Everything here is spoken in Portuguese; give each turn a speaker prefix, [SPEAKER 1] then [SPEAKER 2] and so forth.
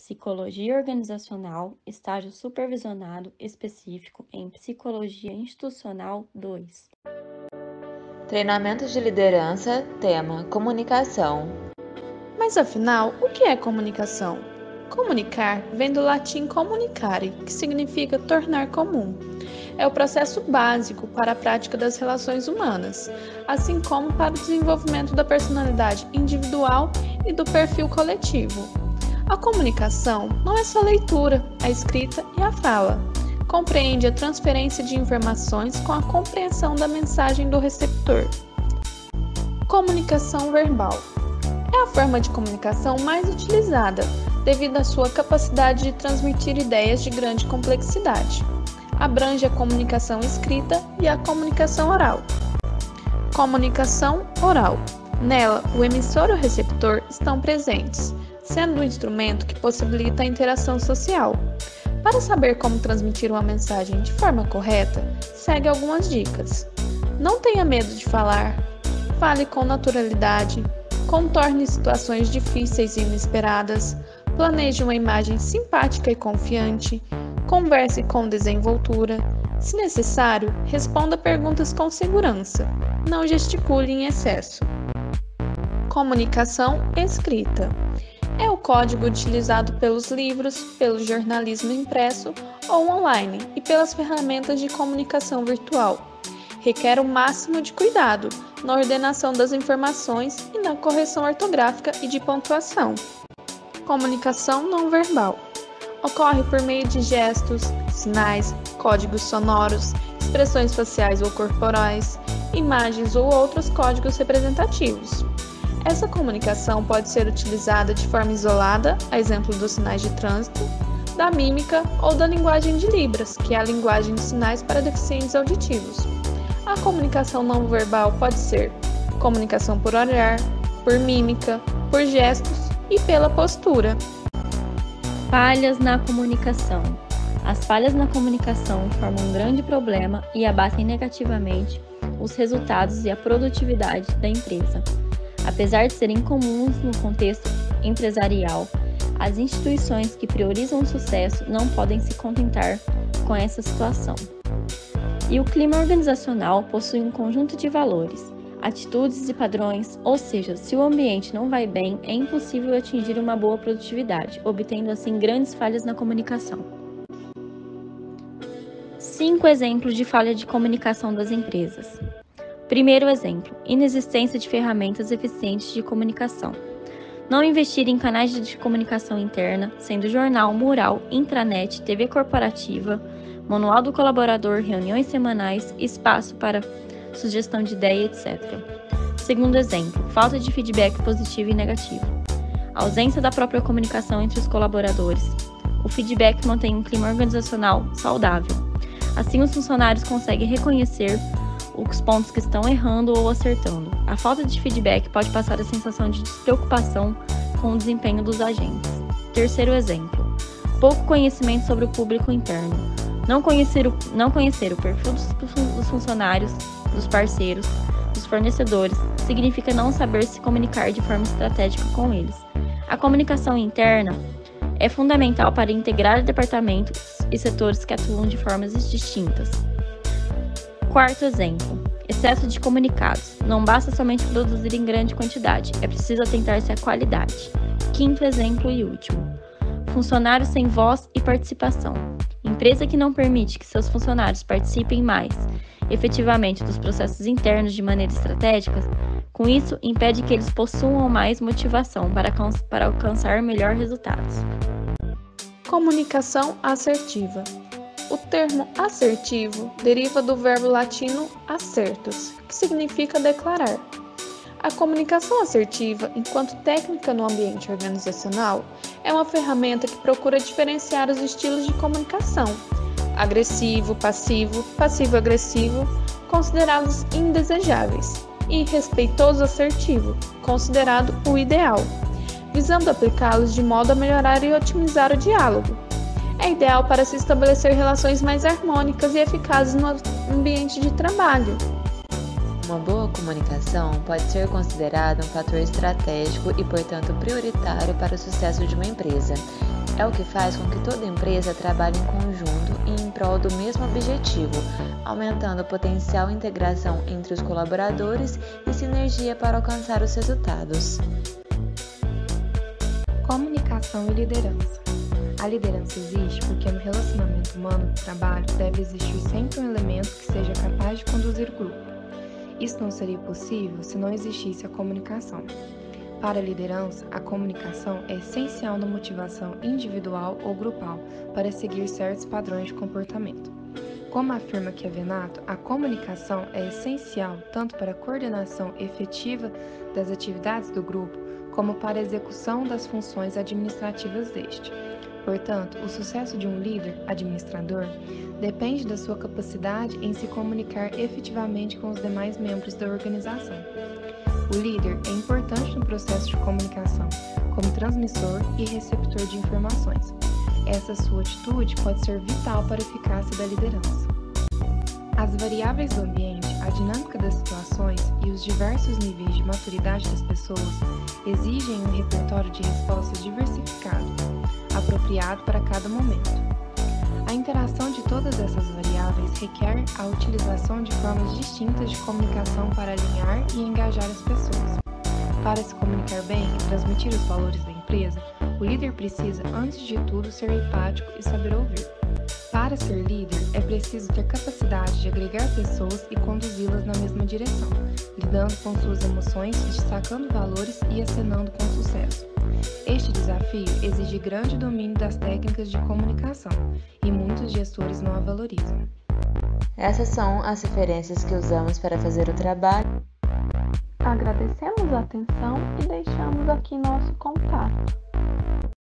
[SPEAKER 1] Psicologia Organizacional, estágio supervisionado específico em Psicologia Institucional 2.
[SPEAKER 2] Treinamentos de liderança, tema: comunicação.
[SPEAKER 3] Mas afinal, o que é comunicação? Comunicar vem do latim comunicare, que significa tornar comum. É o processo básico para a prática das relações humanas, assim como para o desenvolvimento da personalidade individual e do perfil coletivo. A comunicação não é só leitura, a escrita e a fala. Compreende a transferência de informações com a compreensão da mensagem do receptor. Comunicação verbal. É a forma de comunicação mais utilizada, devido à sua capacidade de transmitir ideias de grande complexidade. Abrange a comunicação escrita e a comunicação oral. Comunicação oral. Nela, o emissor e o receptor estão presentes, sendo um instrumento que possibilita a interação social. Para saber como transmitir uma mensagem de forma correta, segue algumas dicas. Não tenha medo de falar, fale com naturalidade, contorne situações difíceis e inesperadas, planeje uma imagem simpática e confiante, converse com desenvoltura. Se necessário, responda perguntas com segurança, não gesticule em excesso. Comunicação escrita. É o código utilizado pelos livros, pelo jornalismo impresso ou online e pelas ferramentas de comunicação virtual. Requer o máximo de cuidado na ordenação das informações e na correção ortográfica e de pontuação. Comunicação não verbal. Ocorre por meio de gestos, sinais, códigos sonoros, expressões faciais ou corporais, imagens ou outros códigos representativos. Essa comunicação pode ser utilizada de forma isolada, a exemplo dos sinais de trânsito, da mímica ou da linguagem de Libras, que é a linguagem de sinais para deficientes auditivos. A comunicação não verbal pode ser comunicação por olhar, por mímica, por gestos e pela postura.
[SPEAKER 1] Falhas na comunicação. As falhas na comunicação formam um grande problema e abatem negativamente os resultados e a produtividade da empresa. Apesar de serem comuns no contexto empresarial, as instituições que priorizam o sucesso não podem se contentar com essa situação. E o clima organizacional possui um conjunto de valores, atitudes e padrões, ou seja, se o ambiente não vai bem, é impossível atingir uma boa produtividade, obtendo assim grandes falhas na comunicação. 5 exemplos de falha de comunicação das empresas. Primeiro exemplo, inexistência de ferramentas eficientes de comunicação. Não investir em canais de comunicação interna, sendo jornal, mural, intranet, TV corporativa, manual do colaborador, reuniões semanais, espaço para sugestão de ideia, etc. Segundo exemplo, falta de feedback positivo e negativo. Ausência da própria comunicação entre os colaboradores. O feedback mantém um clima organizacional saudável. Assim, os funcionários conseguem reconhecer os pontos que estão errando ou acertando. A falta de feedback pode passar a sensação de despreocupação com o desempenho dos agentes. Terceiro exemplo, pouco conhecimento sobre o público interno. Não conhecer o perfil dos funcionários, dos parceiros, dos fornecedores, significa não saber se comunicar de forma estratégica com eles. A comunicação interna é fundamental para integrar departamentos e setores que atuam de formas distintas. Quarto exemplo, excesso de comunicados. Não basta somente produzir em grande quantidade, é preciso atentar-se à qualidade. Quinto exemplo e último, funcionários sem voz e participação. Empresa que não permite que seus funcionários participem mais, efetivamente, dos processos internos de maneira estratégica, com isso impede que eles possuam mais motivação para alcançar melhores resultados.
[SPEAKER 3] Comunicação assertiva. O termo assertivo deriva do verbo latino assertus, que significa declarar. A comunicação assertiva, enquanto técnica no ambiente organizacional, é uma ferramenta que procura diferenciar os estilos de comunicação, agressivo, passivo-agressivo, considerados indesejáveis, e respeitoso-assertivo, considerado o ideal, visando aplicá-los de modo a melhorar e otimizar o diálogo. É ideal para se estabelecer relações mais harmônicas e eficazes no ambiente de trabalho.
[SPEAKER 2] Uma boa comunicação pode ser considerada um fator estratégico e, portanto, prioritário para o sucesso de uma empresa. É o que faz com que toda empresa trabalhe em conjunto e em prol do mesmo objetivo, aumentando a potencial integração entre os colaboradores e sinergia para alcançar os resultados.
[SPEAKER 4] Comunicação e liderança. A liderança existe porque no relacionamento humano do trabalho deve existir sempre um elemento que seja capaz de conduzir o grupo. Isso não seria possível se não existisse a comunicação. Para a liderança, a comunicação é essencial na motivação individual ou grupal para seguir certos padrões de comportamento. Como afirma Chiavenato, a comunicação é essencial tanto para a coordenação efetiva das atividades do grupo, como para a execução das funções administrativas deste. Portanto, o sucesso de um líder, administrador, depende da sua capacidade em se comunicar efetivamente com os demais membros da organização. O líder é importante no processo de comunicação, como transmissor e receptor de informações. Essa sua atitude pode ser vital para a eficácia da liderança. As variáveis do ambiente, a dinâmica das situações e os diversos níveis de maturidade das pessoas exigem um repertório de respostas diversificado, apropriado para cada momento. A interação de todas essas variáveis requer a utilização de formas distintas de comunicação para alinhar e engajar as pessoas. Para se comunicar bem e transmitir os valores da empresa, o líder precisa, antes de tudo, ser empático e saber ouvir. Para ser líder, é preciso ter capacidade de agregar pessoas e conduzi-las na mesma direção, lidando com suas emoções, destacando valores e acenando com sucesso. Este desafio exige grande domínio das técnicas de comunicação, e muitos gestores não a valorizam.
[SPEAKER 2] Essas são as referências que usamos para fazer o trabalho.
[SPEAKER 3] Agradecemos a atenção e deixamos aqui nosso contato.